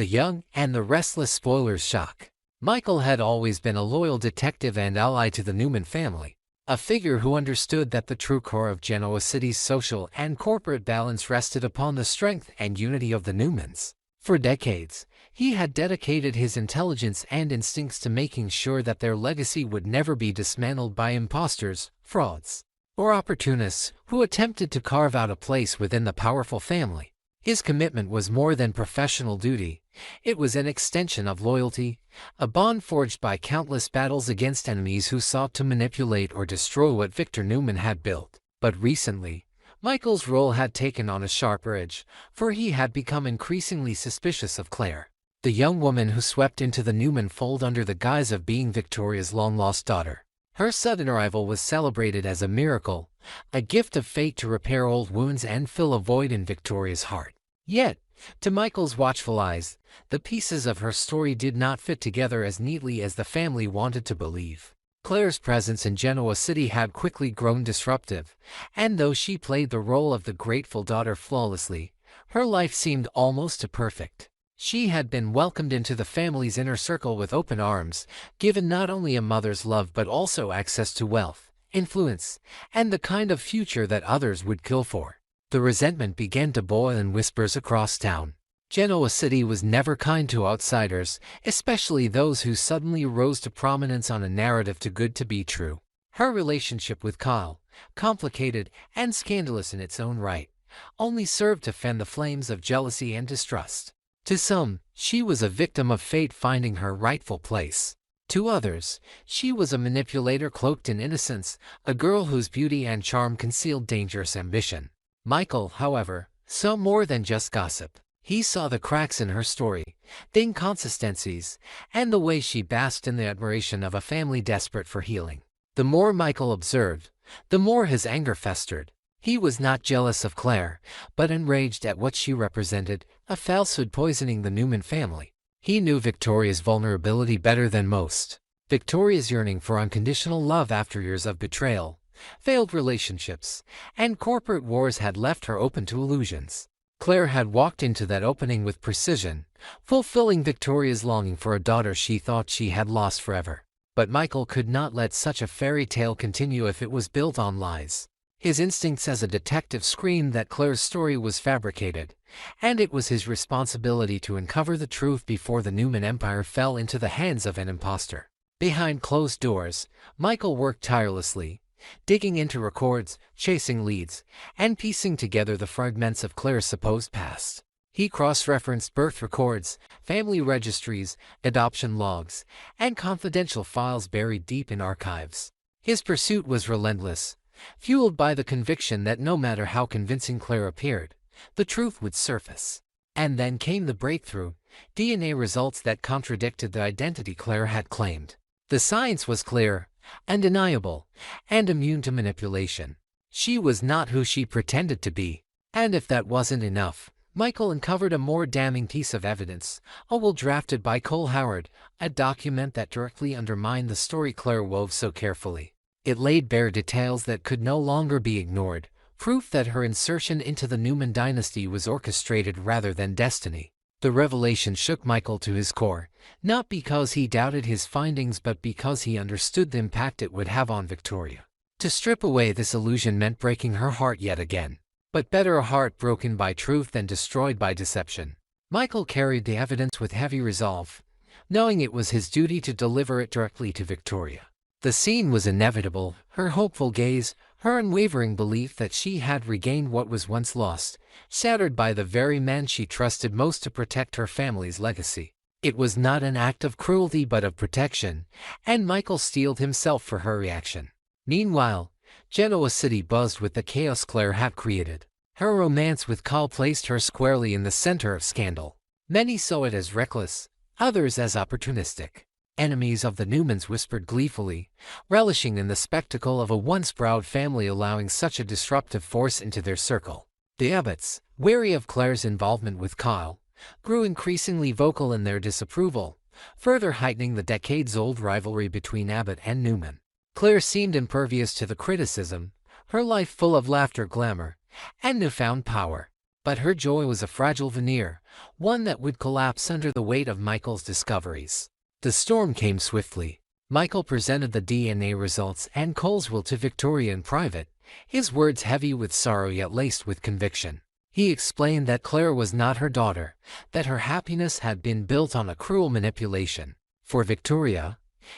The Young and the Restless. Spoilers. Shock. Michael had always been a loyal detective and ally to the Newman family, a figure who understood that the true core of Genoa City's social and corporate balance rested upon the strength and unity of the Newmans. For decades, he had dedicated his intelligence and instincts to making sure that their legacy would never be dismantled by imposters, frauds, or opportunists who attempted to carve out a place within the powerful family. His commitment was more than professional duty. It was an extension of loyalty, a bond forged by countless battles against enemies who sought to manipulate or destroy what Victor Newman had built. But recently, Michael's role had taken on a sharper edge, for he had become increasingly suspicious of Claire, the young woman who swept into the Newman fold under the guise of being Victoria's long-lost daughter. Her sudden arrival was celebrated as a miracle, a gift of fate to repair old wounds and fill a void in Victoria's heart. Yet, to Michael's watchful eyes, the pieces of her story did not fit together as neatly as the family wanted to believe. Claire's presence in Genoa City had quickly grown disruptive, and though she played the role of the grateful daughter flawlessly, her life seemed almost too perfect. She had been welcomed into the family's inner circle with open arms, given not only a mother's love but also access to wealth, influence, and the kind of future that others would kill for. The resentment began to boil in whispers across town. Genoa City was never kind to outsiders, especially those who suddenly rose to prominence on a narrative too good to be true. Her relationship with Kyle, complicated and scandalous in its own right, only served to fan the flames of jealousy and distrust. To some, she was a victim of fate finding her rightful place. To others, she was a manipulator cloaked in innocence, a girl whose beauty and charm concealed dangerous ambition. Michael, however, saw more than just gossip. He saw the cracks in her story, the inconsistencies, and the way she basked in the admiration of a family desperate for healing. The more Michael observed, the more his anger festered. He was not jealous of Claire, but enraged at what she represented, a falsehood poisoning the Newman family. He knew Victoria's vulnerability better than most. Victoria's yearning for unconditional love after years of betrayal, failed relationships, and corporate wars had left her open to illusions. Claire had walked into that opening with precision, fulfilling Victoria's longing for a daughter she thought she had lost forever. But Michael could not let such a fairy tale continue if it was built on lies. His instincts as a detective screamed that Claire's story was fabricated, and it was his responsibility to uncover the truth before the Newman empire fell into the hands of an imposter. Behind closed doors, Michael worked tirelessly, digging into records, chasing leads, and piecing together the fragments of Claire's supposed past. He cross-referenced birth records, family registries, adoption logs, and confidential files buried deep in archives. His pursuit was relentless, fueled by the conviction that no matter how convincing Claire appeared, the truth would surface. And then came the breakthrough: DNA results that contradicted the identity Claire had claimed. The science was clear, undeniable, and immune to manipulation. She was not who she pretended to be. And if that wasn't enough, Michael uncovered a more damning piece of evidence, a will drafted by Cole Howard, a document that directly undermined the story Claire wove so carefully. It laid bare details that could no longer be ignored, proof that her insertion into the Newman dynasty was orchestrated rather than destiny. The revelation shook Michael to his core, not because he doubted his findings but because he understood the impact it would have on Victoria. To strip away this illusion meant breaking her heart yet again. But better a heart broken by truth than destroyed by deception. Michael carried the evidence with heavy resolve, knowing it was his duty to deliver it directly to Victoria. The scene was inevitable: her hopeful gaze, her unwavering belief that she had regained what was once lost, shattered by the very man she trusted most to protect her family's legacy. It was not an act of cruelty but of protection, and Michael steeled himself for her reaction. Meanwhile, Genoa City buzzed with the chaos Claire had created. Her romance with Kyle placed her squarely in the center of scandal. Many saw it as reckless, others as opportunistic. Enemies of the Newmans whispered gleefully, relishing in the spectacle of a once proud family allowing such a disruptive force into their circle. The Abbotts, wary of Claire's involvement with Kyle, grew increasingly vocal in their disapproval, further heightening the decades-old rivalry between Abbott and Newman. Claire seemed impervious to the criticism, her life full of laughter, glamour, and newfound power. But her joy was a fragile veneer, one that would collapse under the weight of Michael's discoveries. The storm came swiftly. Michael presented the DNA results and Cole's will to Victoria in private, his words heavy with sorrow yet laced with conviction. He explained that Claire was not her daughter, that her happiness had been built on a cruel manipulation. For Victoria,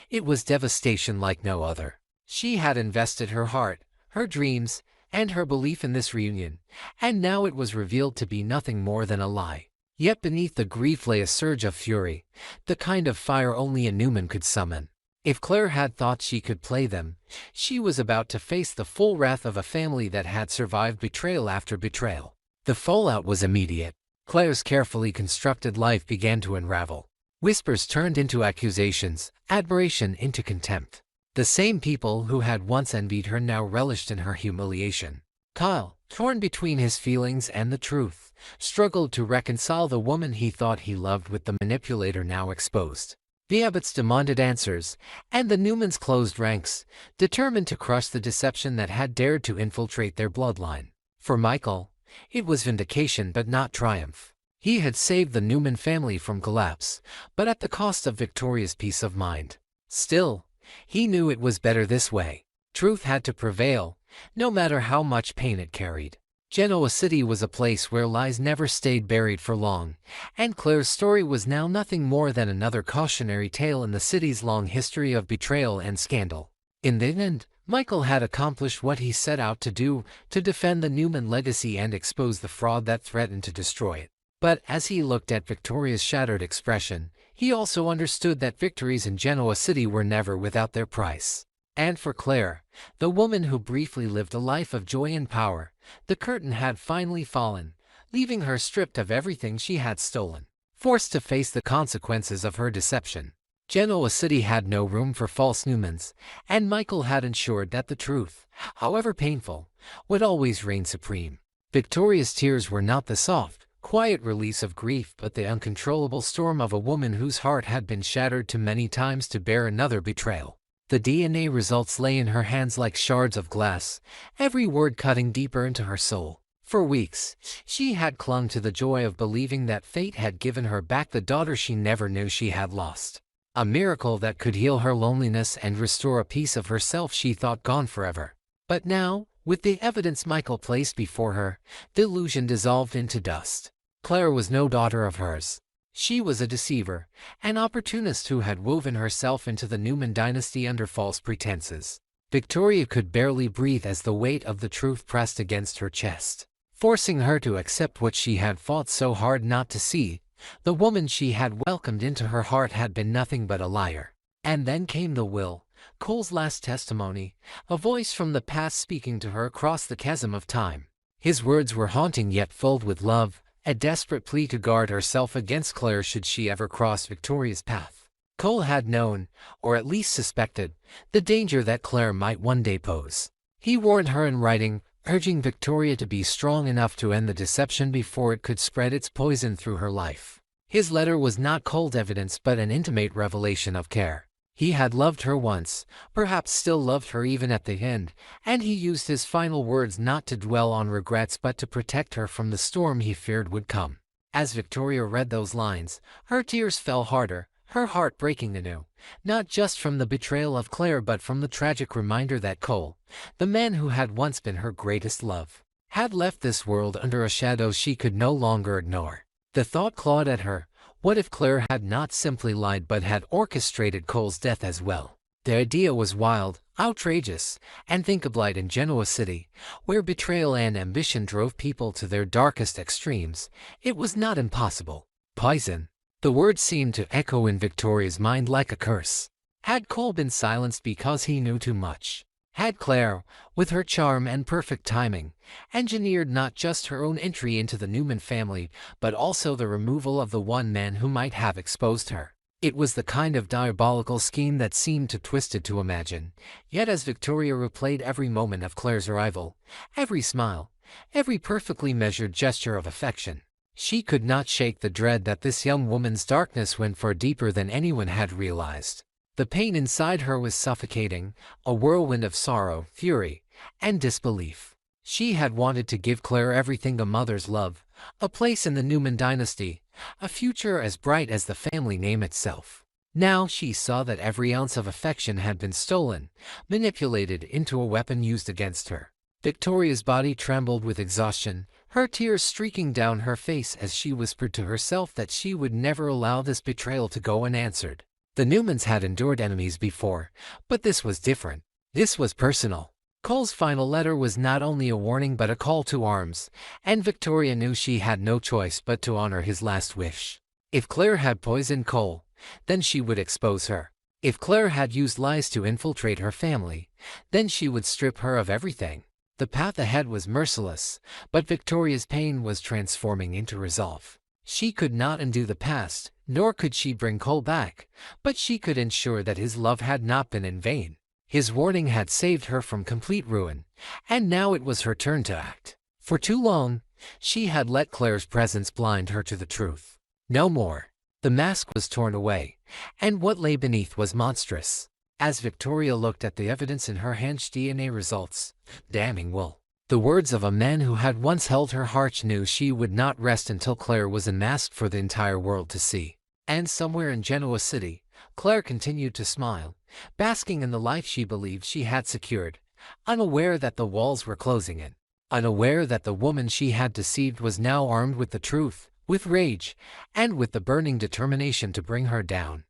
it was devastation like no other. She had invested her heart, her dreams, and her belief in this reunion, and now it was revealed to be nothing more than a lie. Yet beneath the grief lay a surge of fury, the kind of fire only a Newman could summon. If Claire had thought she could play them, she was about to face the full wrath of a family that had survived betrayal after betrayal. The fallout was immediate. Claire's carefully constructed life began to unravel. Whispers turned into accusations, admiration into contempt. The same people who had once envied her now relished in her humiliation. Kyle, torn between his feelings and the truth, struggled to reconcile the woman he thought he loved with the manipulator now exposed. The Abbotts demanded answers, and the Newmans closed ranks, determined to crush the deception that had dared to infiltrate their bloodline. For Michael, it was vindication but not triumph. He had saved the Newman family from collapse, but at the cost of Victoria's peace of mind. Still, he knew it was better this way. Truth had to prevail, no matter how much pain it carried. Genoa City was a place where lies never stayed buried for long, and Claire's story was now nothing more than another cautionary tale in the city's long history of betrayal and scandal. In the end, Michael had accomplished what he set out to do, to defend the Newman legacy and expose the fraud that threatened to destroy it. But as he looked at Victoria's shattered expression, he also understood that victories in Genoa City were never without their price. And for Claire, the woman who briefly lived a life of joy and power, the curtain had finally fallen, leaving her stripped of everything she had stolen, forced to face the consequences of her deception. Genoa City had no room for false Newmans, and Michael had ensured that the truth, however painful, would always reign supreme. Victoria's tears were not the soft, quiet release of grief but the uncontrollable storm of a woman whose heart had been shattered too many times to bear another betrayal. The DNA results lay in her hands like shards of glass, every word cutting deeper into her soul. For weeks, she had clung to the joy of believing that fate had given her back the daughter she never knew she had lost. A miracle that could heal her loneliness and restore a piece of herself she thought gone forever. But now, with the evidence Michael placed before her, the illusion dissolved into dust. Claire was no daughter of hers. She was a deceiver, an opportunist who had woven herself into the Newman dynasty under false pretenses. Victoria could barely breathe as the weight of the truth pressed against her chest, forcing her to accept what she had fought so hard not to see. The woman she had welcomed into her heart had been nothing but a liar. And then came the will, Cole's last testimony, a voice from the past speaking to her across the chasm of time. His words were haunting yet filled with love, a desperate plea to guard herself against Claire should she ever cross Victoria's path. Cole had known, or at least suspected, the danger that Claire might one day pose. He warned her in writing, urging Victoria to be strong enough to end the deception before it could spread its poison through her life. His letter was not cold evidence but an intimate revelation of care. He had loved her once, perhaps still loved her even at the end, and he used his final words not to dwell on regrets but to protect her from the storm he feared would come. As Victoria read those lines, her tears fell harder, her heart breaking anew, not just from the betrayal of Claire but from the tragic reminder that Cole, the man who had once been her greatest love, had left this world under a shadow she could no longer ignore. The thought clawed at her. What if Claire had not simply lied but had orchestrated Cole's death as well? The idea was wild, outrageous, and thinkable in Genoa City, where betrayal and ambition drove people to their darkest extremes. It was not impossible. Poison. The word seemed to echo in Victoria's mind like a curse. Had Cole been silenced because he knew too much? Had Claire, with her charm and perfect timing, engineered not just her own entry into the Newman family, but also the removal of the one man who might have exposed her? It was the kind of diabolical scheme that seemed too twisted to imagine. Yet as Victoria replayed every moment of Claire's arrival, every smile, every perfectly measured gesture of affection, she could not shake the dread that this young woman's darkness went far deeper than anyone had realized. The pain inside her was suffocating, a whirlwind of sorrow, fury, and disbelief. She had wanted to give Claire everything a mother's love, a place in the Newman dynasty, a future as bright as the family name itself. Now she saw that every ounce of affection had been stolen, manipulated into a weapon used against her. Victoria's body trembled with exhaustion, her tears streaking down her face as she whispered to herself that she would never allow this betrayal to go unanswered. The Newmans had endured enemies before, but this was different. This was personal. Cole's final letter was not only a warning but a call to arms, and Victoria knew she had no choice but to honor his last wish. If Claire had poisoned Cole, then she would expose her. If Claire had used lies to infiltrate her family, then she would strip her of everything. The path ahead was merciless, but Victoria's pain was transforming into resolve. She could not undo the past, nor could she bring Cole back, but she could ensure that his love had not been in vain. His warning had saved her from complete ruin, and now it was her turn to act. For too long, she had let Claire's presence blind her to the truth. No more. The mask was torn away, and what lay beneath was monstrous. As Victoria looked at the evidence in her hand's DNA results, damning wool. The words of a man who had once held her heart knew she would not rest until Claire was unmasked for the entire world to see. And somewhere in Genoa City, Claire continued to smile, basking in the life she believed she had secured, unaware that the walls were closing in, unaware that the woman she had deceived was now armed with the truth, with rage, and with the burning determination to bring her down.